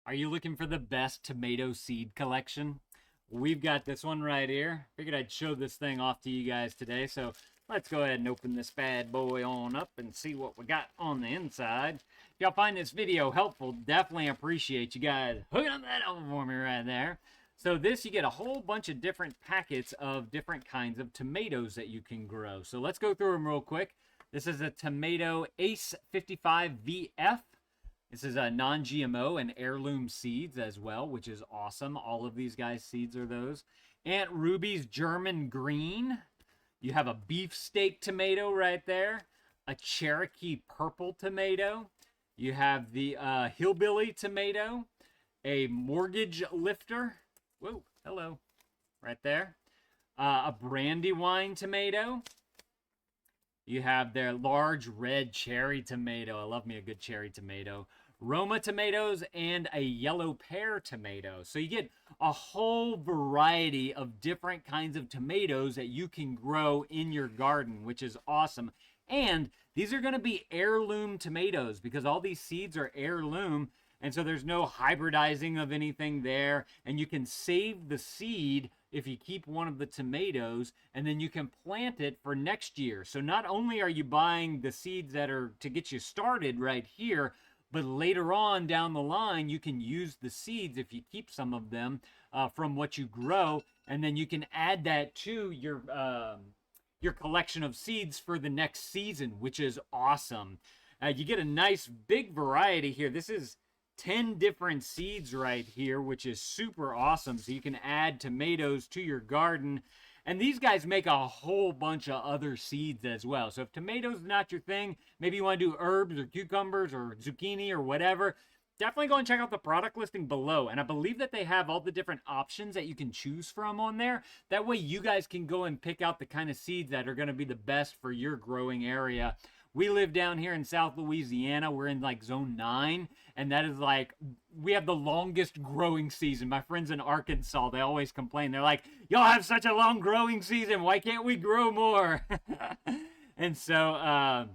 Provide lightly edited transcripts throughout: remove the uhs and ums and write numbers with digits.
Are you looking for the best tomato seed collection? We've got this one right here. Figured I'd show this thing off to you guys today. So let's go ahead and open this bad boy on up and see what we got on the inside. If y'all find this video helpful, definitely appreciate you guys hooking up that over for me right there. So this, you get a whole bunch of different packets of different kinds of tomatoes that you can grow. So let's go through them real quick. This is a tomato Ace 55 VF. This is a non-GMO and heirloom seeds as well, which is awesome. All of these guys' seeds are those. Aunt Ruby's German Green. You have a beefsteak tomato right there. A Cherokee Purple tomato. You have the Hillbilly tomato. A Mortgage Lifter. Whoa, hello. Right there. A Brandywine tomato. You have their large red cherry tomato. I love me a good cherry tomato. Roma tomatoes and a Yellow Pear tomato. So you get a whole variety of different kinds of tomatoes that you can grow in your garden, which is awesome. And these are going to be heirloom tomatoes because all these seeds are heirloom. And so there's no hybridizing of anything there. And you can save the seed if you keep one of the tomatoes, and then you can plant it for next year. So not only are you buying the seeds that are to get you started right here, but later on down the line, you can use the seeds if you keep some of them from what you grow, and then you can add that to your collection of seeds for the next season, which is awesome. You get a nice big variety here. This is 10 different seeds right here, which is super awesome. So you can add tomatoes to your garden. And these guys make a whole bunch of other seeds as well. So if tomatoes is not your thing, maybe you want to do herbs or cucumbers or zucchini or whatever, definitely go and check out the product listing below. And I believe that they have all the different options that you can choose from on there. That way you guys can go and pick out the kind of seeds that are going to be the best for your growing area. We live down here in South Louisiana. We're in like zone 9, and that is like, we have the longest growing season. My friends in Arkansas, they always complain. They're like, y'all have such a long growing season. Why can't we grow more? And so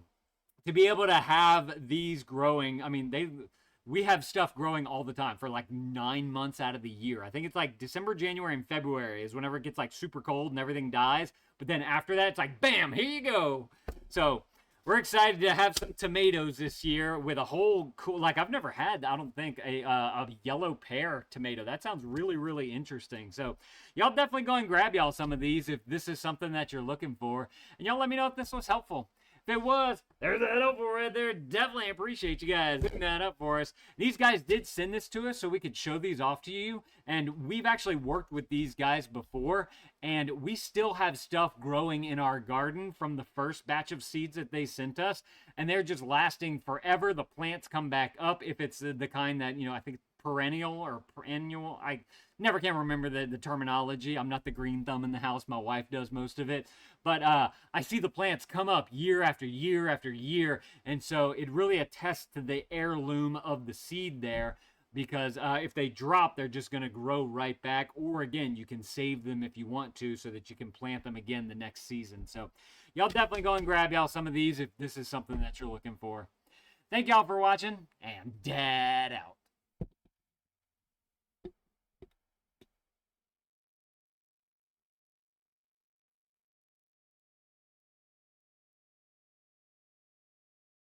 to be able to have these growing, I mean, we have stuff growing all the time for like 9 months out of the year. I think it's like December, January, and February is whenever it gets like super cold and everything dies. But then after that, it's like, bam, here you go. So we're excited to have some tomatoes this year with a whole cool, like I've never had, I don't think, a yellow pear tomato. That sounds really, really interesting. So y'all definitely go and grab y'all some of these if this is something that you're looking for. And y'all let me know if this was helpful. If it was, there's that helpful right there. Definitely appreciate you guys looking that up for us. These guys did send this to us so we could show these off to you. And we've actually worked with these guys before. And we still have stuff growing in our garden from the first batch of seeds that they sent us. And they're just lasting forever. The plants come back up if it's the kind that, I think perennial or perennial. I never can remember the terminology. I'm not the green thumb in the house. My wife does most of it. But I see the plants come up year after year after year. And so it really attests to the heirloom of the seed there. Because if they drop, they're just going to grow right back. Or again, you can save them if you want to so that you can plant them again the next season. So y'all definitely go and grab y'all some of these if this is something that you're looking for. Thank y'all for watching, and Dad out.